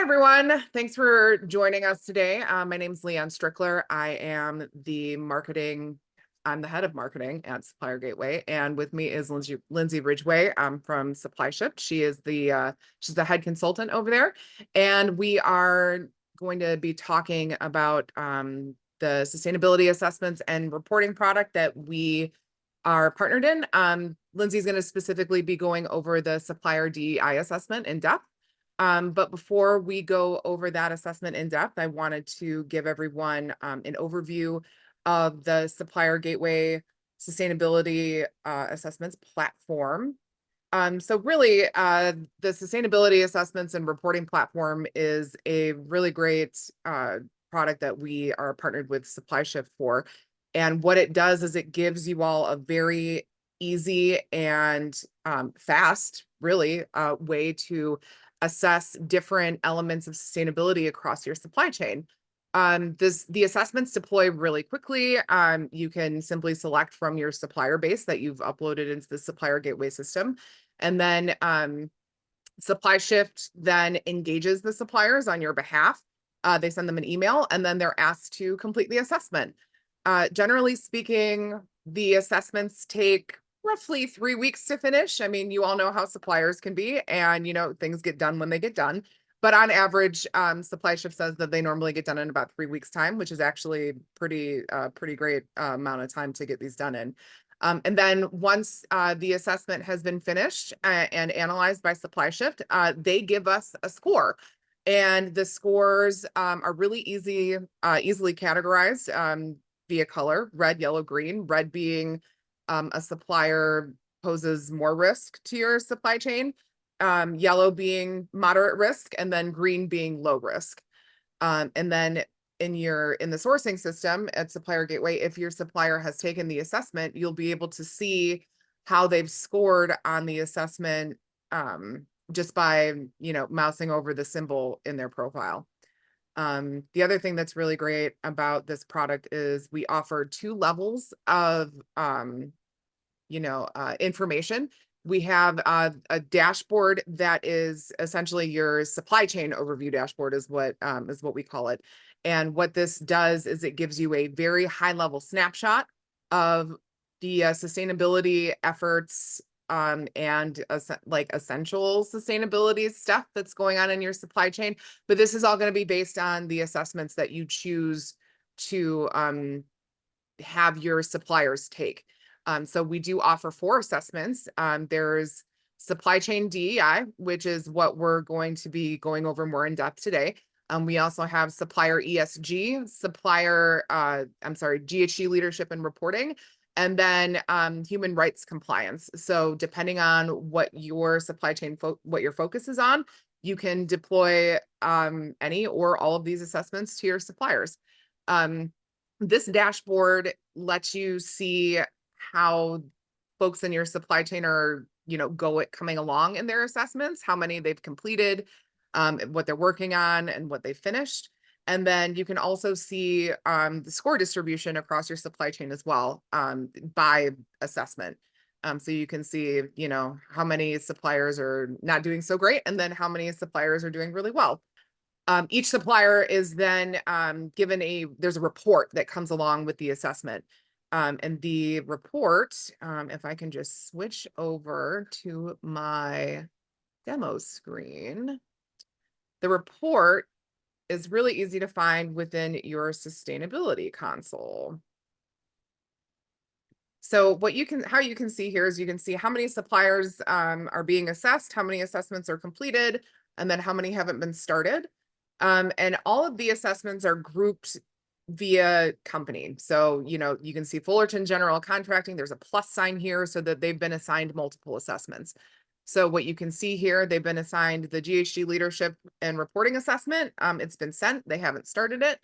everyone. Thanks for joining us today. My name is Leanne Strickler. I'm the head of marketing at Supplier Gateway, and with me is Lindsay Ridgway from SupplyShift. She's the head consultant over there, and we are going to be talking about the sustainability assessments and reporting product that we are partnered in. Lindsay's going to specifically be going over the Supplier DEI assessment in depth. But before we go over that assessment in depth, I wanted to give everyone an overview of the Supplier Gateway Sustainability Assessments platform. So really, the Sustainability Assessments and Reporting platform is a really great product that we are partnered with SupplyShift for. And what it does is it gives you all a very easy and fast, really, way to assess different elements of sustainability across your supply chain. The assessments deploy really quickly. You can simply select from your supplier base that you've uploaded into the Supplier Gateway system. And then SupplyShift then engages the suppliers on your behalf. They send them an email, and then they're asked to complete the assessment. Generally speaking, the assessments take roughly 3 weeks to finish. I mean, you all know how suppliers can be, and things get done when they get done. But on average, SupplyShift says that they normally get done in about 3 weeks' time, which is actually pretty great amount of time to get these done in. And then once the assessment has been finished and analyzed by SupplyShift, they give us a score. And the scores are really easily categorized via color: red, yellow, green. Red being a supplier poses more risk to your supply chain, yellow being moderate risk, and then green being low risk. And then in the sourcing system at Supplier Gateway, if your supplier has taken the assessment, you'll be able to see how they've scored on the assessment just by mousing over the symbol in their profile. The other thing that's really great about this product is we offer 2 levels of information. We have a dashboard that is essentially your supply chain overview dashboard is what we call it. And what this does is it gives you a very high level snapshot of the sustainability efforts and essential sustainability stuff that's going on in your supply chain. But this is all going to be based on the assessments that you choose to have your suppliers take. So we do offer 4 assessments. There's Supply Chain DEI, which is what we're going to be going over more in depth today. We also have Supplier ESG, GHG Leadership and Reporting, and then human rights compliance. So depending on what your supply chain, what your focus is on, you can deploy any or all of these assessments to your suppliers. This dashboard lets you see how folks in your supply chain are, coming along in their assessments, how many they've completed, what they're working on, and what they finished. And then you can also see the score distribution across your supply chain as well by assessment. So you can see, how many suppliers are not doing so great, and then how many suppliers are doing really well. Each supplier is then given there's a report that comes along with the assessment. And the report, if I can just switch over to my demo screen, the report is really easy to find within your sustainability console. So how you can see here is you can see how many suppliers are being assessed, how many assessments are completed, and then how many haven't been started. And all of the assessments are grouped via company. So, you can see Fullerton General Contracting, there's a plus sign here so that they've been assigned multiple assessments. So what you can see here, they've been assigned the GHG Leadership and Reporting Assessment. It's been sent, they haven't started it.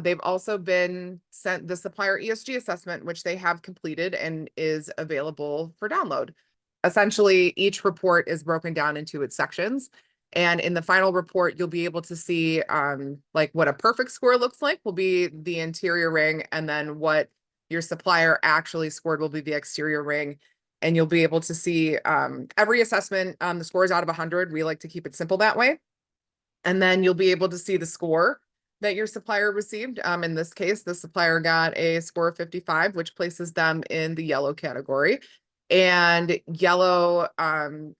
They've also been sent the Supplier ESG Assessment, which they have completed and is available for download. Essentially, each report is broken down into its sections. And in the final report, you'll be able to see what a perfect score looks like will be the interior ring, and then what your supplier actually scored will be the exterior ring. And you'll be able to see every assessment, the score is out of 100. We like to keep it simple that way. And then you'll be able to see the score that your supplier received. In this case, the supplier got a score of 55, which places them in the yellow category. And yellow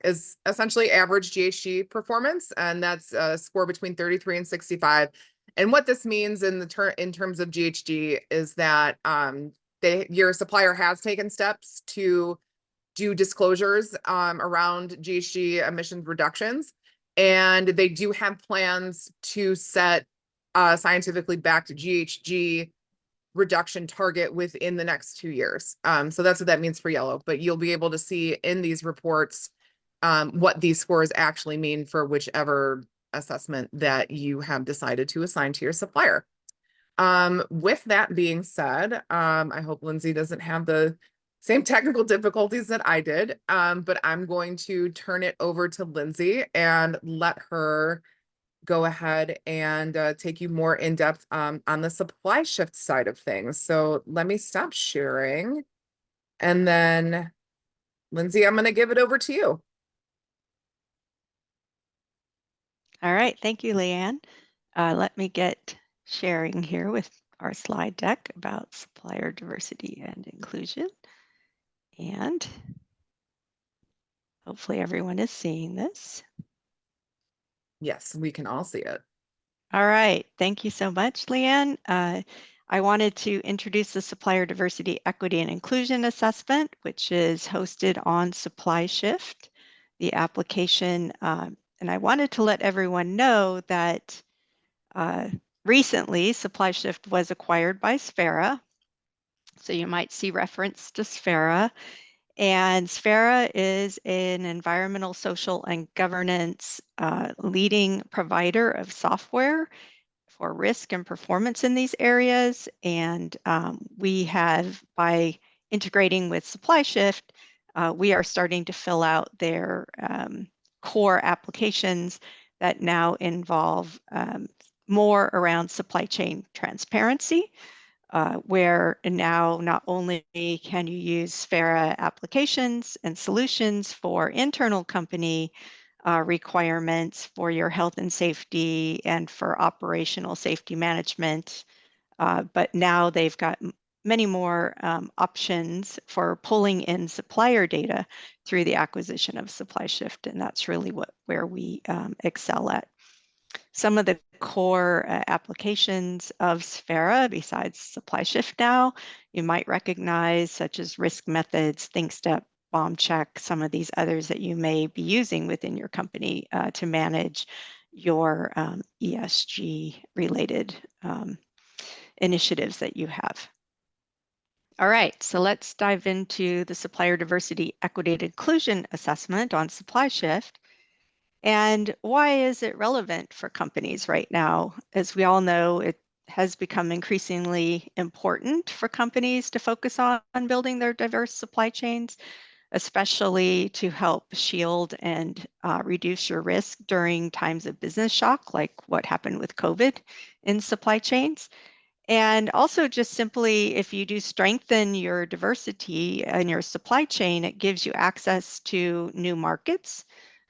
is essentially average GHG performance, and that's a score between 33 and 65. And what this means in terms of GHG is that your supplier has taken steps to do disclosures around GHG emissions reductions, and they do have plans to set scientifically backed GHG reduction target within the next 2 years. So that's what that means for yellow, but you'll be able to see in these reports what these scores actually mean for whichever assessment that you have decided to assign to your supplier. With that being said, I hope Lindsay doesn't have the same technical difficulties that I did, but I'm going to turn it over to Lindsay and let her go ahead and take you more in depth on the SupplyShift side of things. So let me stop sharing. And then, Lindsay, I'm going to give it over to you. All right, thank you, Leanne. Let me get sharing here with our slide deck about supplier diversity and inclusion. And hopefully everyone is seeing this. Yes, we can all see it. All right, thank you so much, Leanne. I wanted to introduce the Supplier Diversity, Equity, and Inclusion Assessment, which is hosted on SupplyShift, the application. And I wanted to let everyone know that recently SupplyShift was acquired by Sphera. So you might see reference to Sphera. And Sphera is an environmental, social, and governance leading provider of software for risk and performance in these areas. And we have, by integrating with SupplyShift, we are starting to fill out their core applications that now involve more around supply chain transparency. Where now not only can you use Sphera applications and solutions for internal company requirements for your health and safety and for operational safety management, but now they've got many more options for pulling in supplier data through the acquisition of SupplyShift, and that's really where we excel at. Some of the core applications of Sphera, besides SupplyShift now, you might recognize, such as risk methods, ThinkStep, bomb check, some of these others that you may be using within your company to manage your ESG related initiatives that you have. All right, so let's dive into the Supplier Diversity, Equity, and Inclusion Assessment on SupplyShift. And why is it relevant for companies right now? As we all know, it has become increasingly important for companies to focus on building their diverse supply chains, especially to help shield and reduce your risk during times of business shock, like what happened with COVID in supply chains. And also just simply, if you do strengthen your diversity in your supply chain, it gives you access to new markets.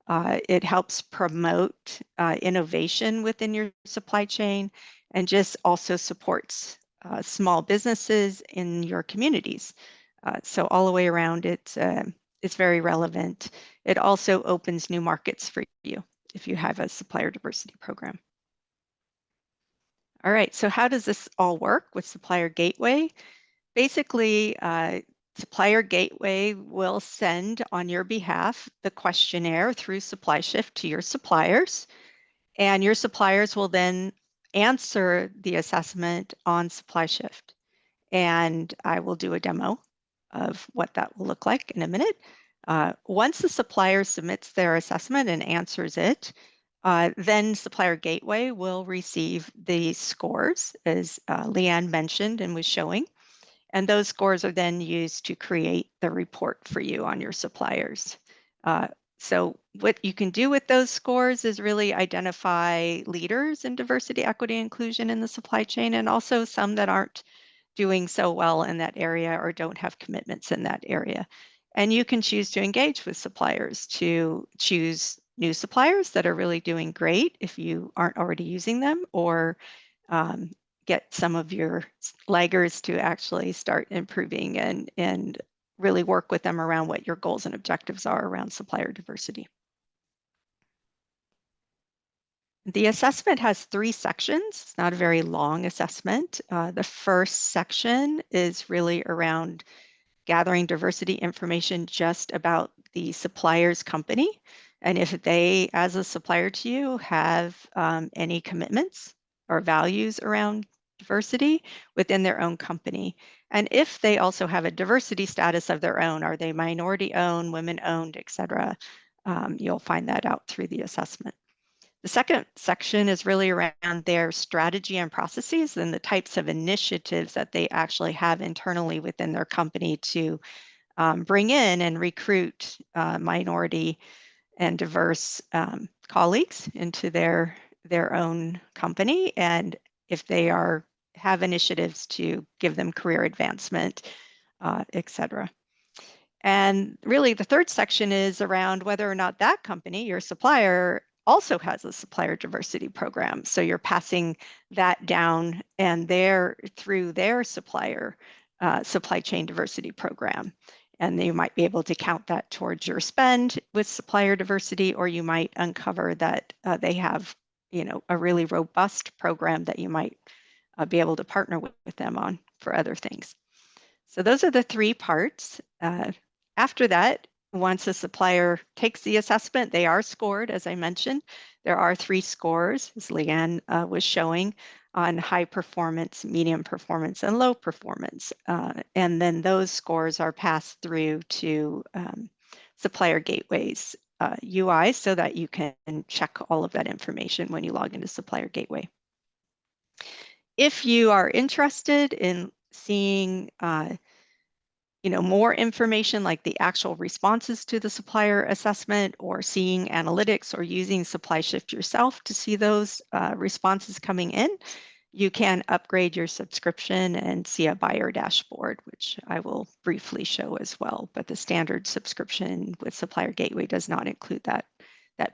It helps promote innovation within your supply chain and just also supports small businesses in your communities. So all the way around, it's very relevant. It also opens new markets for you if you have a supplier diversity program. All right, so how does this all work with Supplier Gateway? Basically, Supplier Gateway will send on your behalf the questionnaire through SupplyShift to your suppliers, and your suppliers will then answer the assessment on SupplyShift. And I will do a demo of what that will look like in a minute. Once the supplier submits their assessment and answers it, then Supplier Gateway will receive the scores, as Leanne mentioned and was showing. And those scores are then used to create the report for you on your suppliers. So what you can do with those scores is really identify leaders in diversity, equity, inclusion in the supply chain, and also some that aren't doing so well in that area or don't have commitments in that area. And you can choose to engage with suppliers to choose new suppliers that are really doing great if you aren't already using them, or get some of your laggers to actually start improving and really work with them around what your goals and objectives are around supplier diversity. The assessment has 3 sections. It's not a very long assessment. The first section is really around gathering diversity information just about the supplier's company, and if they, as a supplier to you, have any commitments or values around diversity within their own company. And if they also have a diversity status of their own, are they minority owned, women owned, etc., you'll find that out through the assessment. The second section is really around their strategy and processes and the types of initiatives that they actually have internally within their company to bring in and recruit minority and diverse colleagues into their own company, and if they have initiatives to give them career advancement, etc. And really, the third section is around whether or not that company, your supplier, also has a supplier diversity program. So you're passing that down and through their supplier supply chain diversity program. And you might be able to count that towards your spend with supplier diversity, or you might uncover that they have, a really robust program that you might be able to partner with them on for other things. So those are the 3 parts. After that, once a supplier takes the assessment, they are scored, as I mentioned. There are 3 scores, as Leanne was showing, on high performance, medium performance, and low performance. And then those scores are passed through to SupplierGateway's UI so that you can check all of that information when you log into Supplier Gateway. If you are interested in seeing more information like the actual responses to the supplier assessment, or seeing analytics, or using SupplyShift yourself to see those responses coming in, you can upgrade your subscription and see a buyer dashboard, which I will briefly show as well. But the standard subscription with Supplier Gateway does not include that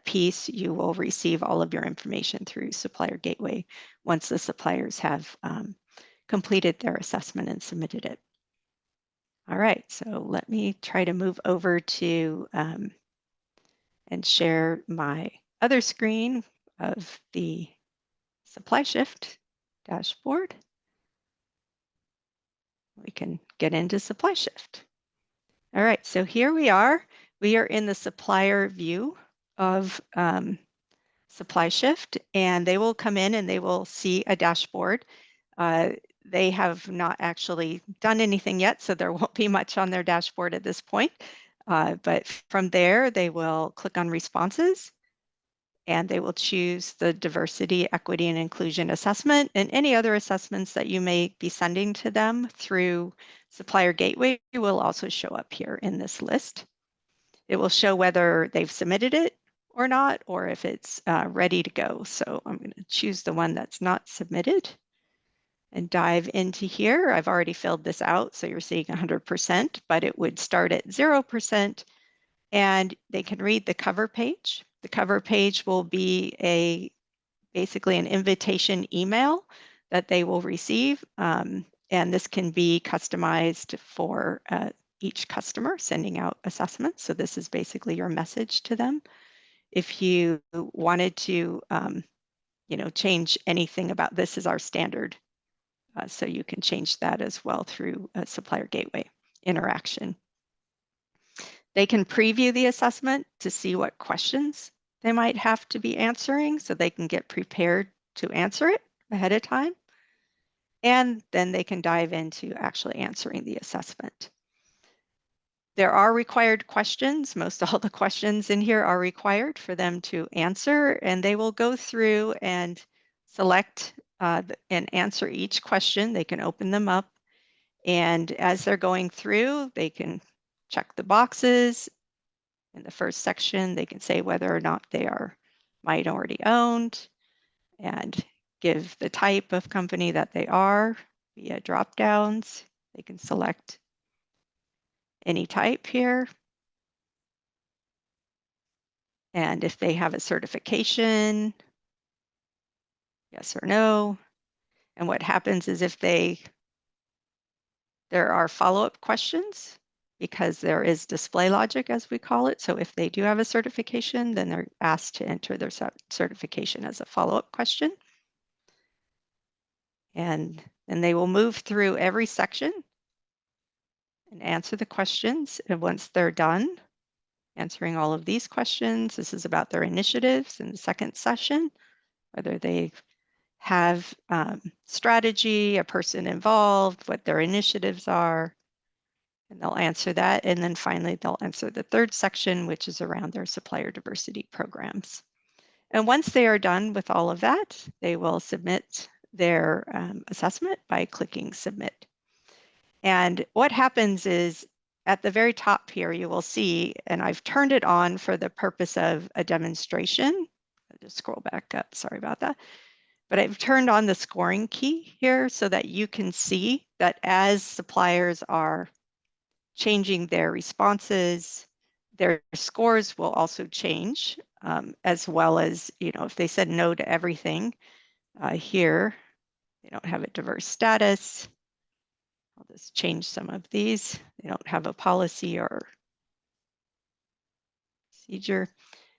piece. You will receive all of your information through Supplier Gateway once the suppliers have completed their assessment and submitted it. All right, so let me try to move over to and share my other screen of the SupplyShift dashboard. We can get into SupplyShift. All right, so here we are. We are in the supplier view of SupplyShift, and they will come in and they will see a dashboard. They have not actually done anything yet, so there won't be much on their dashboard at this point. But from there, they will click on responses, and they will choose the diversity, equity, and inclusion assessment, and any other assessments that you may be sending to them through Supplier Gateway will also show up here in this list. It will show whether they've submitted it or not, or if it's ready to go. So I'm going to choose the one that's not submitted and dive into here. I've already filled this out, so you're seeing 100%, but it would start at 0%, and they can read the cover page. The cover page will be basically an invitation email that they will receive, and this can be customized for each customer sending out assessments. So this is basically your message to them. If you wanted to, change anything about this, is our standard. So you can change that as well through a Supplier Gateway interaction. They can preview the assessment to see what questions they might have to be answering, so they can get prepared to answer it ahead of time. And then they can dive into actually answering the assessment. There are required questions. Most all the questions in here are required for them to answer, and they will go through and select and answer each question. They can open them up, and as they're going through, they can check the boxes. In the first section, they can say whether or not they are minority owned and give the type of company that they are via drop downs. They can select any type here. And if they have a certification, yes or no. And what happens is if there are follow-up questions, because there is display logic, as we call it. So if they do have a certification, then they're asked to enter their certification as a follow-up question. And then they will move through every section and answer the questions. And once they're done answering all of these questions, this is about their initiatives in the second session, whether they have strategy, a person involved, what their initiatives are, and they'll answer that. And then finally, they'll answer the third section, which is around their supplier diversity programs. And once they are done with all of that, they will submit their assessment by clicking submit. And what happens is at the very top here, you will see, and I've turned it on for the purpose of a demonstration. I'll just scroll back up, sorry about that. But I've turned on the scoring key here so that you can see that as suppliers are changing their responses, their scores will also change, as well as, if they said no to everything here, they don't have a diverse status. I'll just change some of these. They don't have a policy or procedure.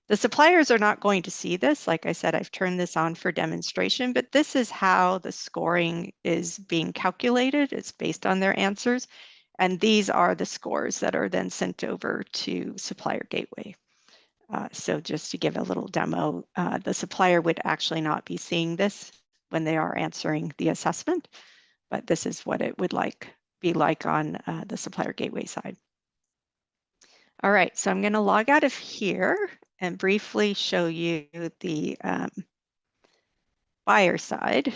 The suppliers are not going to see this. Like I said, I've turned this on for demonstration, but this is how the scoring is being calculated. It's based on their answers. And these are the scores that are then sent over to Supplier Gateway. So just to give a little demo, the supplier would actually not be seeing this when they are answering the assessment, but this is what it would be like on the Supplier Gateway side. All right, so I'm going to log out of here and briefly show you the buyer side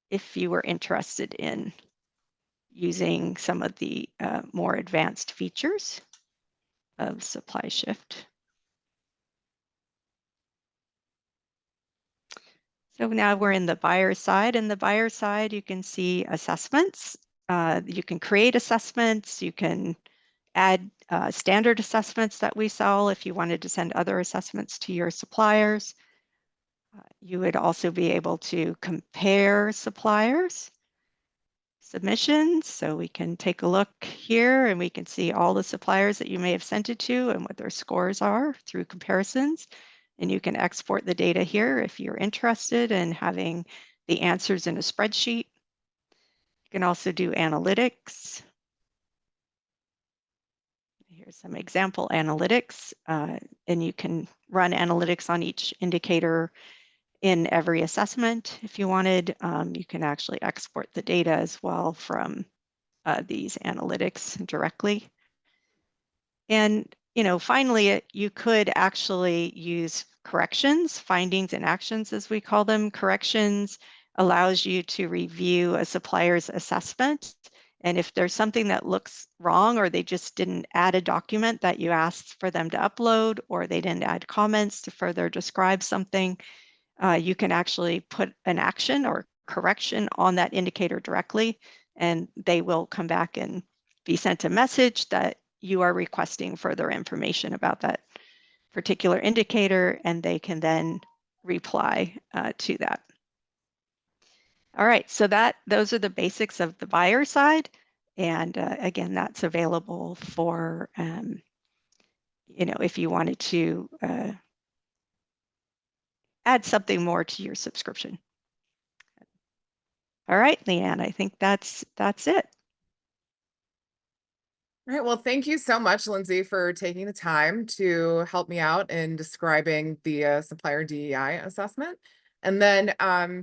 if you were interested in using some of the more advanced features of SupplyShift. So now we're in the buyer side. And the buyer side, you can see assessments. You can create assessments. You can add standard assessments that we sell if you wanted to send other assessments to your suppliers. You would also be able to compare suppliers submissions. So we can take a look here and we can see all the suppliers that you may have sent it to and what their scores are through comparisons. And you can export the data here if you're interested in having the answers in a spreadsheet. You can also do analytics. Here's some example analytics, and you can run analytics on each indicator in every assessment. If you wanted, you can actually export the data as well from these analytics directly. And finally, you could actually use corrections, findings and actions, as we call them. Corrections allows you to review a supplier's assessment. And if there's something that looks wrong, or they just didn't add a document that you asked for them to upload, or they didn't add comments to further describe something, you can actually put an action or correction on that indicator directly, and they will come back and be sent a message that you are requesting further information about that particular indicator, and they can then reply to that. All right, so those are the basics of the buyer side. And again, that's available for, if you wanted to add something more to your subscription. All right, Leanne, I think that's it. All right. Well, thank you so much, Lindsay, for taking the time to help me out in describing the Supplier DEI assessment. And then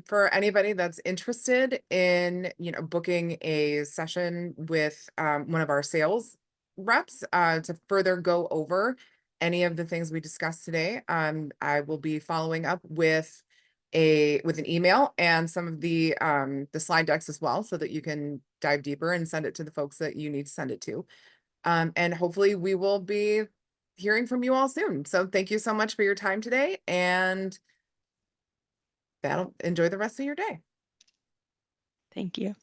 for anybody that's interested in, booking a session with one of our sales reps to further go over any of the things we discussed today, I will be following up with an email and some of the slide decks as well, so that you can dive deeper and send it to the folks that you need to send it to. And hopefully we will be hearing from you all soon. So thank you so much for your time today, and enjoy the rest of your day. Thank you.